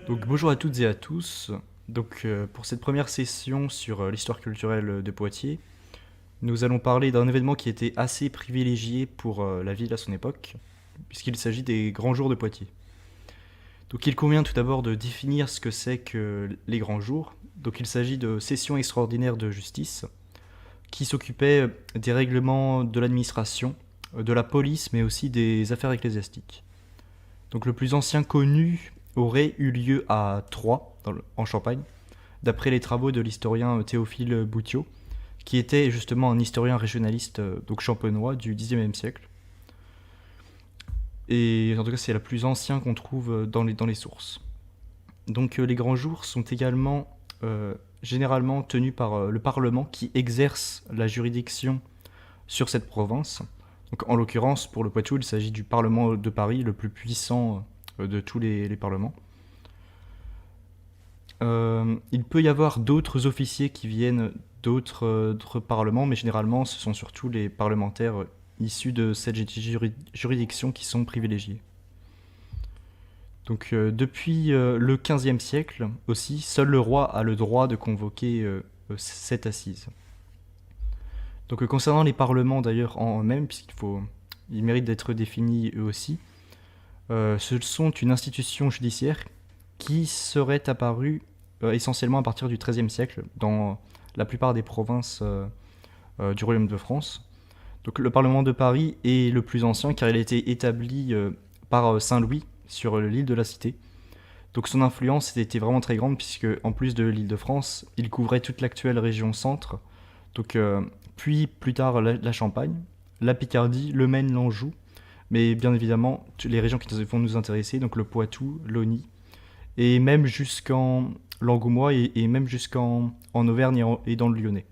Donc bonjour à toutes et à tous. Pour cette première session sur l'histoire culturelle de Poitiers, nous allons parler d'un événement qui était assez privilégié pour la ville à son époque, puisqu'il s'agit des grands jours de Poitiers. Donc il convient tout d'abord de définir ce que c'est que les grands jours. Donc il s'agit de sessions extraordinaires de justice qui s'occupaient des règlements de l'administration, de la police, mais aussi des affaires ecclésiastiques. Donc le plus ancien connu aurait eu lieu à Troyes, en Champagne, d'après les travaux de l'historien Théophile Boutiot, qui était justement un historien régionaliste donc champenois du Xe siècle. Et en tout cas, c'est la plus ancienne qu'on trouve dans les sources. Donc les grands jours sont également généralement tenus par le Parlement qui exerce la juridiction sur cette province. Donc, en l'occurrence, pour le Poitou, il s'agit du Parlement de Paris, le plus puissant de tous les parlements. Il peut y avoir d'autres officiers qui viennent d'autres parlements, mais généralement, ce sont surtout les parlementaires issus de cette juridiction qui sont privilégiés. Donc, depuis le XVe siècle aussi, seul le roi a le droit de convoquer cette assise. Donc, concernant les parlements d'ailleurs en eux-mêmes, puisqu'ils méritent d'être définis eux aussi, ce sont une institution judiciaire qui serait apparue essentiellement à partir du XIIIe siècle dans la plupart des provinces du Royaume de France. Donc le Parlement de Paris est le plus ancien car il a été établi par Saint-Louis sur l'île de la Cité. Donc son influence était vraiment très grande puisque en plus de l'île de France, il couvrait toute l'actuelle région centre, donc, puis plus tard la Champagne, la Picardie, le Maine, l'Anjou, mais bien évidemment les régions qui vont nous intéresser, donc le Poitou, l'Aunis, et même jusqu'en l'Angoumois et même jusqu'en Auvergne et dans le Lyonnais.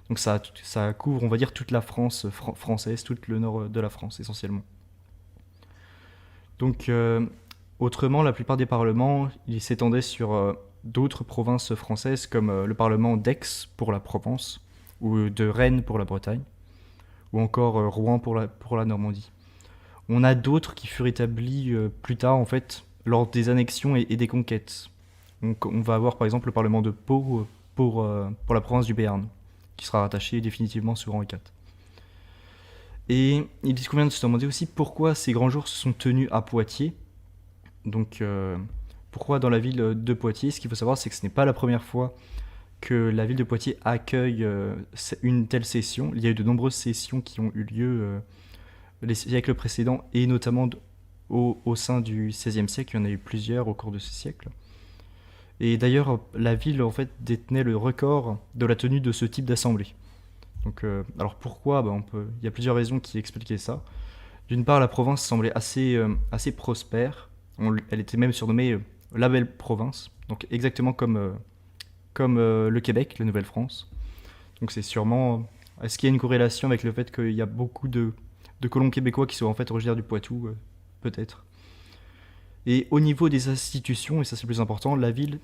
Donc ça couvre, on va dire, toute la France française, tout le nord de la France essentiellement. Donc autrement, la plupart des parlements, ils s'étendaient sur d'autres provinces françaises comme le parlement d'Aix pour la Provence, ou de Rennes pour la Bretagne, ou encore Rouen pour la Normandie. On a d'autres qui furent établis plus tard, en fait, lors des annexions et des conquêtes. Donc, on va avoir par exemple le Parlement de Pau pour la province du Béarn, qui sera rattaché définitivement sous Henri IV. Et il convient de se demander aussi pourquoi ces grands jours se sont tenus à Poitiers. Donc, pourquoi dans la ville de Poitiers? Ce qu'il faut savoir, c'est que ce n'est pas la première fois que la ville de Poitiers accueille une telle session. Il y a eu de nombreuses sessions qui ont eu lieu les siècles précédents, et notamment au sein du XVIe siècle. Il y en a eu plusieurs au cours de ce siècle. Et d'ailleurs, la ville en fait détenait le record de la tenue de ce type d'assemblée. Donc, alors pourquoi? Il y a plusieurs raisons qui expliquaient ça. D'une part, la province semblait assez prospère. Elle était même surnommée la belle province, donc exactement comme le Québec, la Nouvelle-France. Donc c'est sûrement... Est-ce qu'il y a une corrélation avec le fait qu'il y a beaucoup de colons québécois qui sont en fait originaires du Poitou? Peut-être. Et au niveau des institutions, et ça c'est le plus important, la ville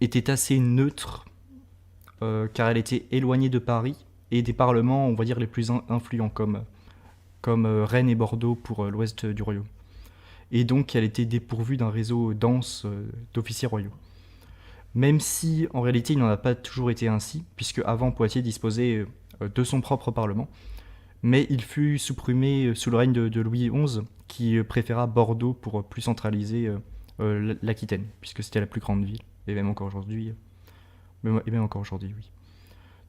était assez neutre car elle était éloignée de Paris et des parlements, on va dire, les plus influents comme Rennes et Bordeaux pour l'ouest du royaume. Et donc elle était dépourvue d'un réseau dense d'officiers royaux. Même si en réalité il n'en a pas toujours été ainsi, puisque avant Poitiers disposait de son propre parlement, mais il fut supprimé sous le règne de Louis XI, qui préféra Bordeaux pour plus centraliser l'Aquitaine, puisque c'était la plus grande ville, et même encore aujourd'hui, oui.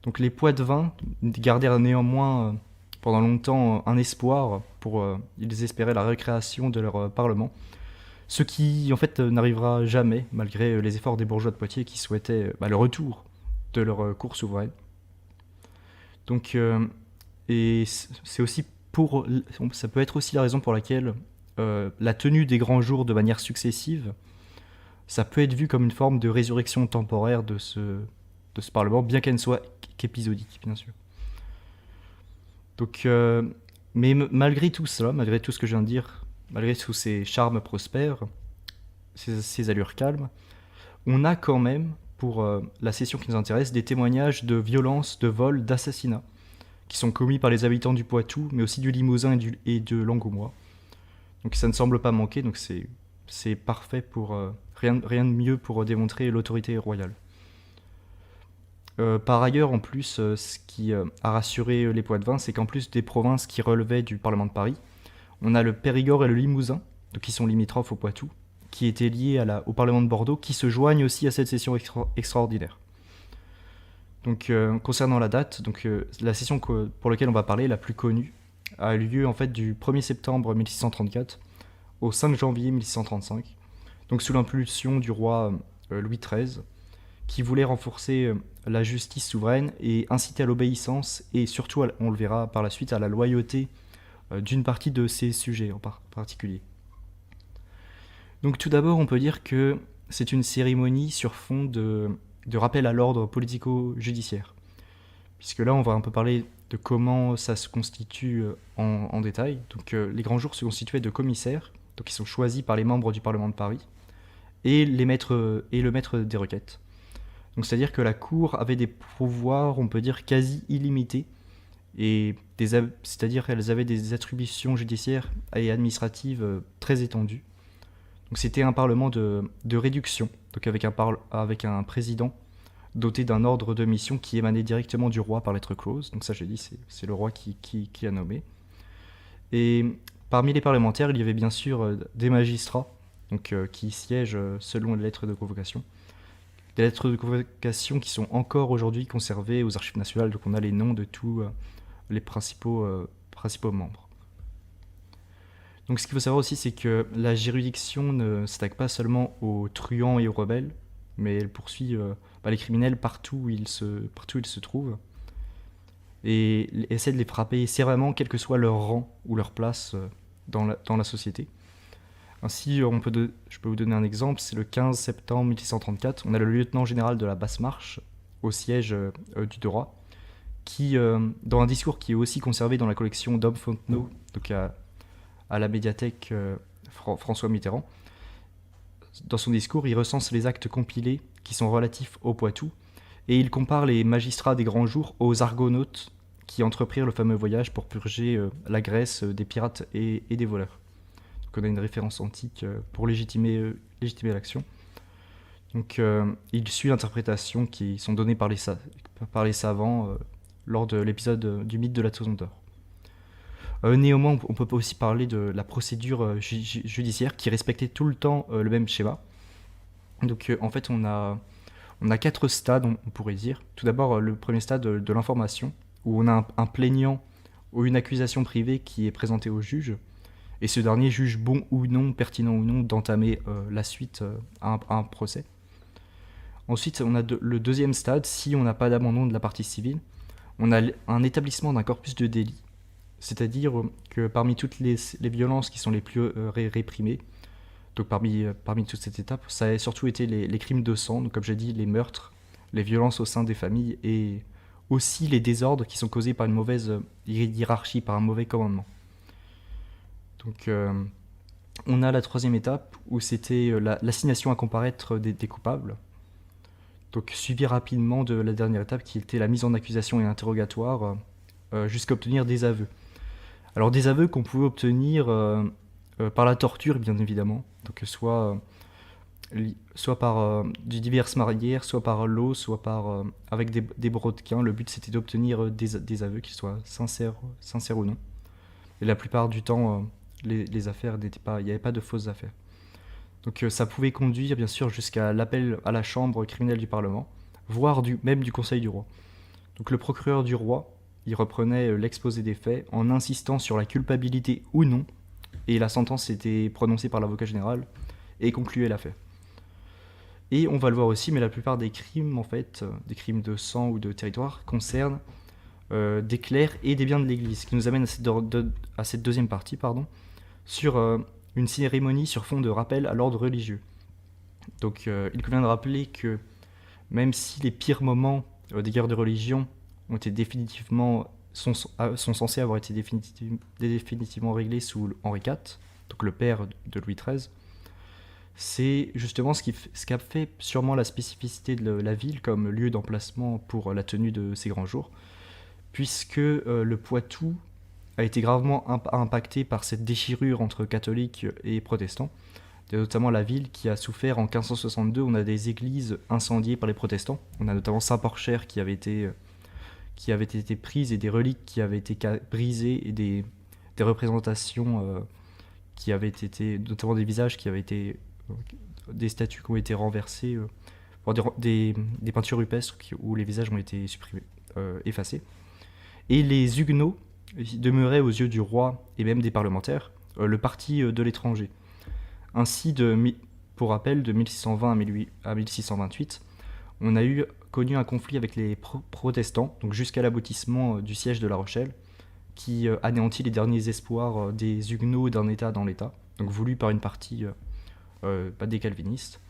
Donc les Poitevins gardèrent néanmoins pendant longtemps un espoir ils espéraient la récréation de leur parlement, ce qui en fait n'arrivera jamais malgré les efforts des bourgeois de Poitiers qui souhaitaient le retour de leur cour souveraine. Donc et c'est aussi ça peut être aussi la raison pour laquelle la tenue des grands jours de manière successive, ça peut être vu comme une forme de résurrection temporaire de ce parlement, bien qu'elle ne soit qu'épisodique, bien sûr. Donc, mais malgré tout cela, malgré tout ce que je viens de dire, malgré tous ces charmes prospères, ces allures calmes, on a quand même, pour la session qui nous intéresse, des témoignages de violences, de vols, d'assassinats, qui sont commis par les habitants du Poitou, mais aussi du Limousin et de l'Angoumois. Donc ça ne semble pas manquer, donc c'est c'est parfait pour rien de mieux pour démontrer l'autorité royale. Par ailleurs, en plus, ce qui a rassuré les Poitevins, c'est qu'en plus des provinces qui relevaient du Parlement de Paris, on a le Périgord et le Limousin, donc qui sont limitrophes au Poitou, qui étaient liés au Parlement de Bordeaux, qui se joignent aussi à cette session extraordinaire. Donc, concernant la date, la session pour laquelle on va parler, la plus connue, a eu lieu en fait du 1er septembre 1634 au 5 janvier 1635, donc sous l'impulsion du roi Louis XIII, qui voulait renforcer la justice souveraine et inciter à l'obéissance et surtout, on le verra par la suite, à la loyauté d'une partie de ses sujets en particulier. Donc tout d'abord, on peut dire que c'est une cérémonie sur fond de rappel à l'ordre politico-judiciaire. Puisque là, on va un peu parler de comment ça se constitue en détail. Donc les grands jours se constituaient de commissaires, donc qui sont choisis par les membres du Parlement de Paris, et le maître des requêtes. Donc c'est-à-dire que la Cour avait des pouvoirs, on peut dire, quasi illimités, c'est-à-dire qu'elles avaient des attributions judiciaires et administratives très étendues. Donc c'était un parlement de réduction, donc avec un président doté d'un ordre de mission qui émanait directement du roi par lettre close. Donc ça, j'ai dit, c'est le roi qui a nommé. Et parmi les parlementaires, il y avait bien sûr des magistrats, donc qui siègent selon les lettres de convocation. Des lettres de convocation qui sont encore aujourd'hui conservées aux archives nationales, donc on a les noms de tous les principaux membres. Donc ce qu'il faut savoir aussi, c'est que la juridiction ne s'attaque pas seulement aux truands et aux rebelles, mais elle poursuit les criminels partout où ils se trouvent, et essaie de les frapper sévèrement, quel que soit leur rang ou leur place dans la société. Ainsi, je peux vous donner un exemple, c'est le 15 septembre 1634, on a le lieutenant général de la Basse-Marche au siège du Dorat, qui, dans un discours qui est aussi conservé dans la collection d'Homme Fontenot, donc à la médiathèque François Mitterrand, dans son discours, il recense les actes compilés qui sont relatifs au Poitou, et il compare les magistrats des grands jours aux argonautes qui entreprirent le fameux voyage pour purger la Grèce des pirates et des voleurs. Donc on a une référence antique pour légitimer l'action. Donc il suit l'interprétation qui sont données par les savants lors de l'épisode du mythe de la Toison d'Or. Néanmoins, on peut aussi parler de la procédure judiciaire qui respectait tout le temps le même schéma. Donc en fait, on a 4 stades, on pourrait dire. Tout d'abord, le premier stade de l'information, où on a un plaignant ou une accusation privée qui est présentée au juge, et ce dernier juge bon ou non, pertinent ou non, d'entamer la suite à un procès. Ensuite, on a le deuxième stade, si on n'a pas d'abandon de la partie civile, on a un établissement d'un corpus de délit. C'est-à-dire que parmi toutes les violences qui sont les plus réprimées, donc parmi toute cette étape, ça a surtout été les crimes de sang, donc comme j'ai dit, les meurtres, les violences au sein des familles, et aussi les désordres qui sont causés par une mauvaise hiérarchie, par un mauvais commandement. Donc on a la troisième étape, où c'était l'assignation à comparaître des coupables, donc suivi rapidement de la dernière étape, qui était la mise en accusation et interrogatoire, jusqu'à obtenir des aveux. Alors des aveux qu'on pouvait obtenir par la torture, bien évidemment, donc soit par diverses manières, soit par l'eau, soit avec des brodequins. Le but c'était d'obtenir des aveux qui soient sincères ou non. Et la plupart du temps, les affaires n'étaient pas, il n'y avait pas de fausses affaires. Donc ça pouvait conduire bien sûr jusqu'à l'appel à la chambre criminelle du Parlement, voire même du Conseil du roi. Donc le procureur du roi, il reprenait l'exposé des faits en insistant sur la culpabilité ou non, et la sentence était prononcée par l'avocat général et concluait l'affaire. Et on va le voir aussi, mais la plupart des crimes, en fait, des crimes de sang ou de territoire, concernent des clercs et des biens de l'Église, ce qui nous amène à cette deuxième partie, sur une cérémonie sur fond de rappel à l'ordre religieux. Donc il convient de rappeler que même si les pires moments des guerres de religion sont censés avoir été définitivement réglés sous Henri IV, donc le père de Louis XIII, c'est justement ce qui a fait sûrement la spécificité de la ville comme lieu d'emplacement pour la tenue de ces grands jours, puisque le Poitou a été gravement impacté par cette déchirure entre catholiques et protestants, Il y a notamment la ville qui a souffert en 1562. On a des églises incendiées par les protestants. On a notamment Saint-Porcher qui avait été prise et des reliques qui avaient été brisées et des représentations qui avaient été, notamment des visages qui avaient été, des statues qui ont été renversées, des peintures rupestres où les visages ont été supprimés, effacés. Et les Huguenots demeuraient aux yeux du roi et même des parlementaires le parti de l'étranger. Ainsi, pour rappel, de 1620 à 1628, on a connu un conflit avec les protestants, donc jusqu'à l'aboutissement du siège de La Rochelle, qui anéantit les derniers espoirs des Huguenots d'un État dans l'État, donc voulu par une partie des calvinistes.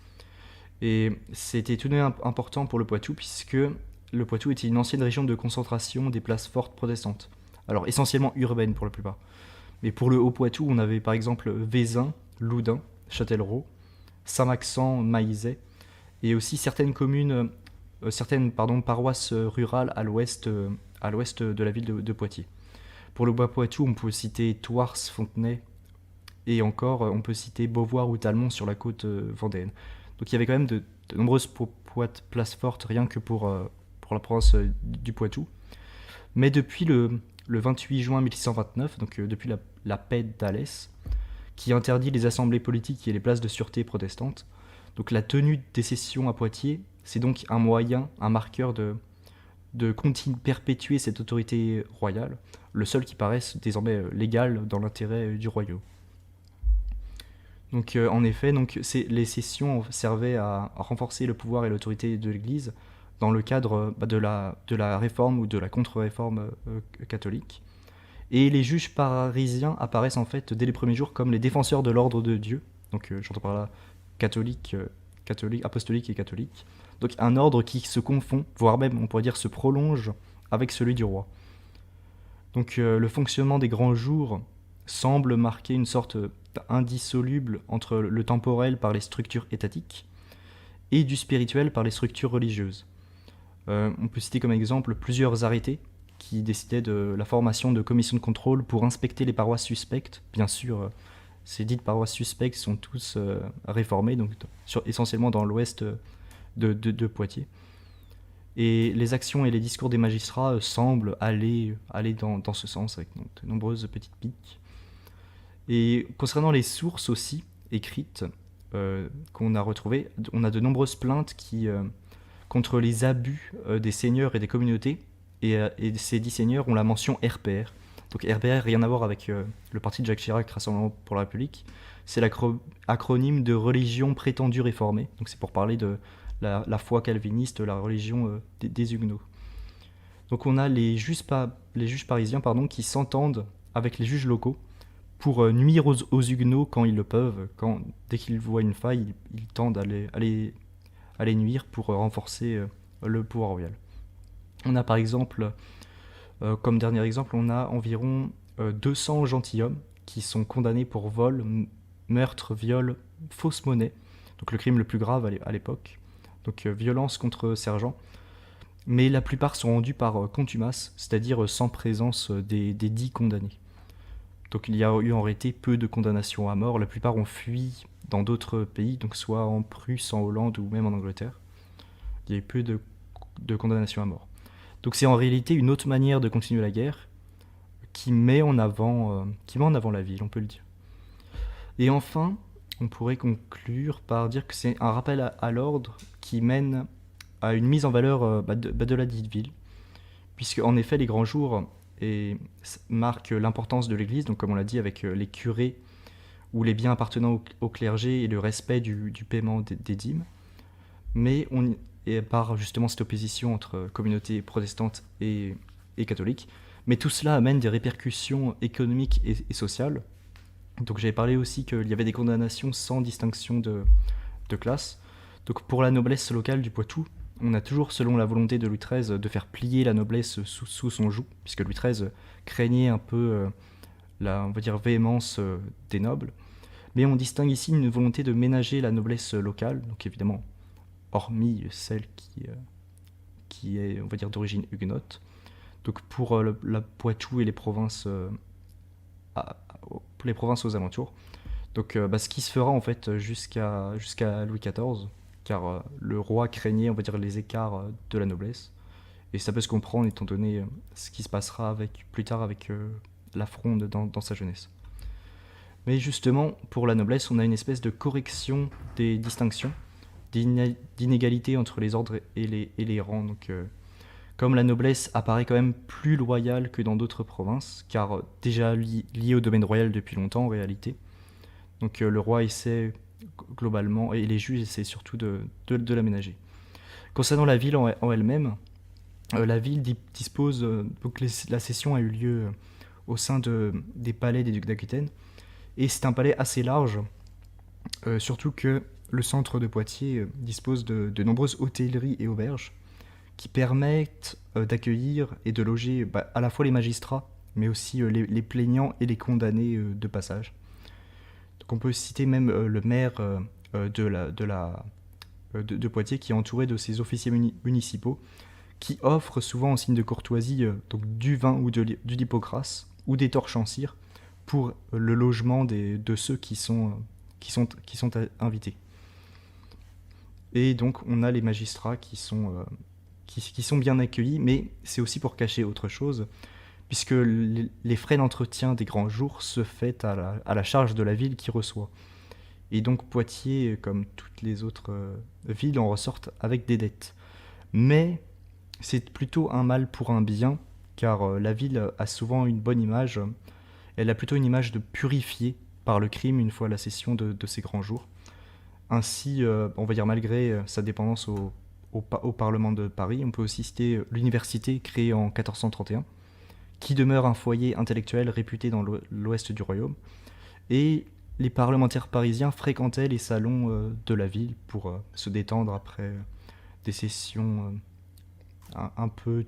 Et c'était tout de même important pour le Poitou, puisque le Poitou était une ancienne région de concentration des places fortes protestantes. Alors essentiellement urbaines pour la plupart. Mais pour le Haut-Poitou, on avait par exemple Vézins, Loudun, Châtellerault, Saint-Maxent, Maillezais, et aussi certaines paroisses rurales à l'ouest de la ville de Poitiers. Pour le Bas-Poitou, on peut citer Thouars, Fontenay, et encore, on peut citer Beauvoir ou Talmont sur la côte vendéenne. Donc il y avait quand même de nombreuses places fortes, rien que pour la province du Poitou. Mais depuis le 28 juin 1629, donc depuis la paix d'Alès, qui interdit les assemblées politiques et les places de sûreté protestantes, donc la tenue des sessions à Poitiers, c'est donc un moyen, un marqueur de continuer perpétuer cette autorité royale, le seul qui paraisse désormais légal dans l'intérêt du royaume. Donc en effet, les sessions servaient à renforcer le pouvoir et l'autorité de l'Église dans le cadre de la réforme ou de la contre-réforme catholique. Et les juges parisiens apparaissent en fait dès les premiers jours comme les défenseurs de l'ordre de Dieu, donc j'entends par là catholique, apostolique et catholique. Donc un ordre qui se confond, voire même on pourrait dire se prolonge avec celui du roi. Donc le fonctionnement des grands jours semble marquer une sorte indissoluble entre le temporel par les structures étatiques et du spirituel par les structures religieuses. On peut citer comme exemple plusieurs arrêtés qui décidaient de la formation de commissions de contrôle pour inspecter les paroisses suspectes. Bien sûr, ces dites paroisses suspectes sont tous réformées, donc essentiellement dans l'ouest de Poitiers. Et les actions et les discours des magistrats semblent aller dans ce sens, avec de nombreuses petites piques. Et concernant les sources aussi écrites qu'on a retrouvées, on a de nombreuses plaintes contre les abus des seigneurs et des communautés, et ces 10 seigneurs ont la mention RPR. Donc RPR, rien à voir avec le parti de Jacques Chirac, Rassemblement pour la République. C'est l'acronyme de religion prétendue réformée. Donc c'est pour parler de la foi calviniste, la religion des Huguenots. Donc on a les juges parisiens qui s'entendent avec les juges locaux pour nuire aux Huguenots quand ils le peuvent. Dès qu'ils voient une faille, ils tendent à les nuire pour renforcer le pouvoir royal. On a par exemple, comme dernier exemple, on a environ 200 gentilshommes qui sont condamnés pour vol, meurtre, viol, fausse monnaie, donc le crime le plus grave à l'époque, donc violence contre sergent, mais la plupart sont rendus par contumace, c'est-à-dire sans présence des dits condamnés. Donc il y a eu en réalité peu de condamnations à mort, la plupart ont fui dans d'autres pays, donc soit en Prusse, en Hollande ou même en Angleterre. Il y a eu peu de condamnations à mort. Donc c'est en réalité une autre manière de continuer la guerre qui met en avant la ville, on peut le dire. Et enfin, on pourrait conclure par dire que c'est un rappel à l'ordre qui mène à une mise en valeur de la dite ville, puisque en effet les grands jours marquent l'importance de l'église, donc comme on l'a dit avec les curés ou les biens appartenant au clergé et le respect du paiement des dîmes, mais et par justement cette opposition entre communautés protestantes et catholiques. Mais tout cela amène des répercussions économiques et sociales. Donc j'avais parlé aussi qu'il y avait des condamnations sans distinction de classe. Donc pour la noblesse locale du Poitou, on a toujours, selon la volonté de Louis XIII, de faire plier la noblesse sous son joug, puisque Louis XIII craignait un peu la, on va dire, véhémence des nobles. Mais on distingue ici une volonté de ménager la noblesse locale, donc évidemment hormis celle qui est, on va dire, d'origine huguenote. Donc pour la Poitou et les provinces aux alentours. Donc ce qui se fera en fait jusqu'à Louis XIV, car le roi craignait, on va dire, les écarts de la noblesse. Et ça peut se comprendre étant donné ce qui se passera plus tard avec la Fronde dans sa jeunesse. Mais justement, pour la noblesse, on a une espèce de correction des distinctions, d'inégalité entre les ordres et les rangs. Donc, comme la noblesse apparaît quand même plus loyale que dans d'autres provinces, car déjà liée au domaine royal depuis longtemps en réalité. Donc le roi essaie globalement, et les juges essaient surtout de l'aménager. Concernant la ville en elle-même, la ville dispose, la session a eu lieu au sein des palais des ducs d'Aquitaine, et c'est un palais assez large, surtout que le centre de Poitiers dispose de nombreuses hôtelleries et auberges qui permettent d'accueillir et de loger à la fois les magistrats, mais aussi les plaignants et les condamnés de passage. Donc on peut citer même le maire de Poitiers qui est entouré de ses officiers municipaux qui offrent souvent en signe de courtoisie donc du vin ou du hippocras ou des torches en cire pour le logement de ceux qui sont invités. Et donc on a les magistrats qui sont bien accueillis, mais c'est aussi pour cacher autre chose, puisque les frais d'entretien des grands jours se fait à la charge de la ville qui reçoit. Et donc Poitiers, comme toutes les autres villes, en ressortent avec des dettes. Mais c'est plutôt un mal pour un bien, car la ville a souvent une bonne image. Elle a plutôt une image de purifiée par le crime une fois la cession de ces grands jours. Ainsi, on va dire malgré sa dépendance au Parlement de Paris, on peut aussi citer l'université créée en 1431, qui demeure un foyer intellectuel réputé dans l'ouest du royaume. Et les parlementaires parisiens fréquentaient les salons de la ville pour se détendre après des sessions un peu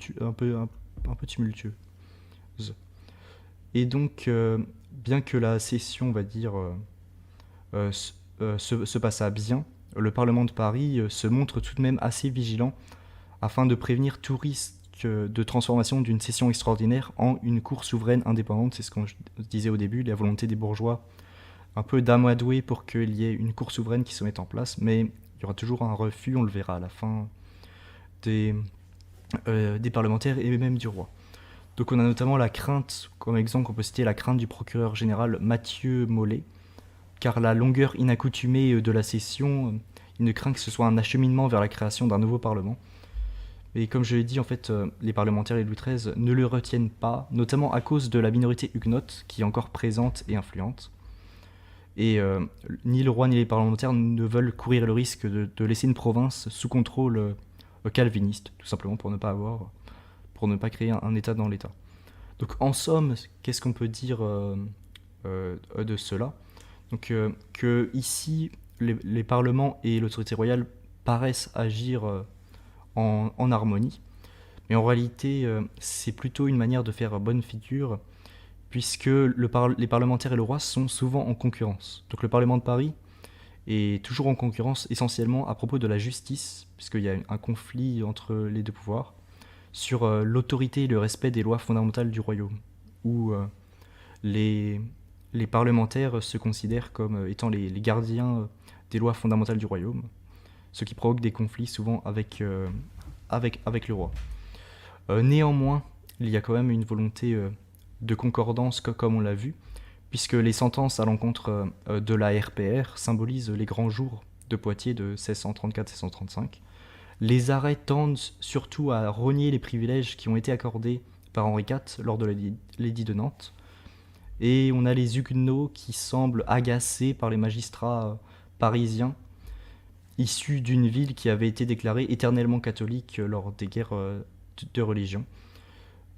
tumultueuses. Et donc, bien que la session, on va dire, se passa bien, le Parlement de Paris se montre tout de même assez vigilant afin de prévenir tout risque de transformation d'une session extraordinaire en une cour souveraine indépendante. C'est ce qu'on disait au début, la volonté des bourgeois un peu d'amadouer pour qu'il y ait une cour souveraine qui se mette en place, mais il y aura toujours un refus, on le verra à la fin, des parlementaires et même du roi. Donc on a notamment la crainte, comme exemple on peut citer la crainte du procureur général Mathieu Mollet, car la longueur inaccoutumée de la session, il ne craint que ce soit un acheminement vers la création d'un nouveau parlement. Et comme je l'ai dit, en fait, les parlementaires et Louis XIII ne le retiennent pas, notamment à cause de la minorité huguenote qui est encore présente et influente. Et ni le roi ni les parlementaires ne veulent courir le risque de laisser une province sous contrôle calviniste, tout simplement pour ne pas créer un État dans l'État. Donc en somme, qu'est-ce qu'on peut dire de cela? Donc que ici, les parlements et l'autorité royale paraissent agir en harmonie, mais en réalité, c'est plutôt une manière de faire bonne figure, puisque les parlementaires et le roi sont souvent en concurrence. Donc le Parlement de Paris est toujours en concurrence essentiellement à propos de la justice, puisqu'il y a un conflit entre les deux pouvoirs, sur l'autorité et le respect des lois fondamentales du royaume, où les parlementaires se considèrent comme étant les gardiens des lois fondamentales du royaume, ce qui provoque des conflits souvent avec le roi. Néanmoins, il y a quand même une volonté de concordance comme on l'a vu, puisque les sentences à l'encontre de la RPR symbolisent les grands jours de Poitiers de 1634-1635. Les arrêts tendent surtout à rogner les privilèges qui ont été accordés par Henri IV lors de l'édit de Nantes. Et on a les Huguenots qui semblent agacés par les magistrats parisiens, issus d'une ville qui avait été déclarée éternellement catholique lors des guerres de religion.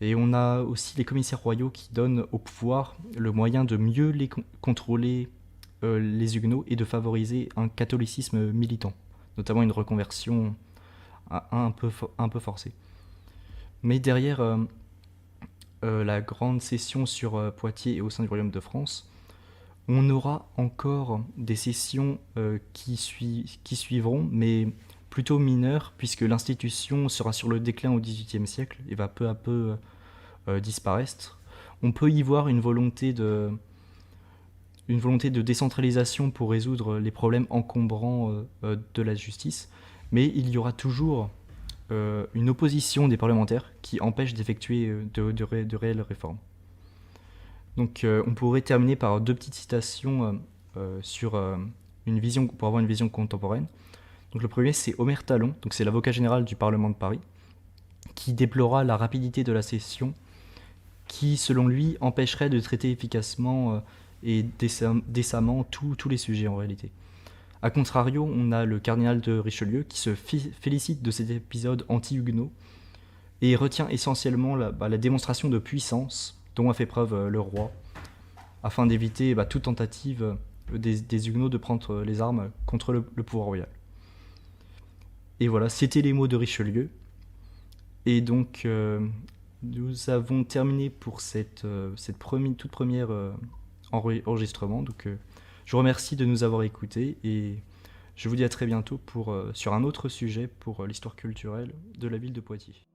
Et on a aussi les commissaires royaux qui donnent au pouvoir le moyen de mieux contrôler les Huguenots et de favoriser un catholicisme militant, notamment une reconversion un peu forcée. Mais derrière la grande session sur Poitiers et au sein du Royaume de France, on aura encore des sessions qui suivront, mais plutôt mineures, puisque l'institution sera sur le déclin au XVIIIe siècle et va peu à peu disparaître. On peut y voir une volonté une volonté de décentralisation pour résoudre les problèmes encombrants de la justice, mais il y aura toujours une opposition des parlementaires qui empêche d'effectuer de réelles réformes. Donc on pourrait terminer par deux petites citations sur une vision, pour avoir une vision contemporaine. Donc le premier, c'est Omer Talon, donc c'est l'avocat général du Parlement de Paris, qui déplora la rapidité de la session qui, selon lui, empêcherait de traiter efficacement et décemment tous les sujets en réalité. A contrario, on a le cardinal de Richelieu qui se félicite de cet épisode anti-huguenot et retient essentiellement la démonstration de puissance dont a fait preuve le roi, afin d'éviter toute tentative des huguenots de prendre les armes contre le pouvoir royal. Et voilà, c'était les mots de Richelieu. Et donc, nous avons terminé pour cette toute première enregistrement. Donc, je vous remercie de nous avoir écoutés et je vous dis à très bientôt sur un autre sujet pour l'histoire culturelle de la ville de Poitiers.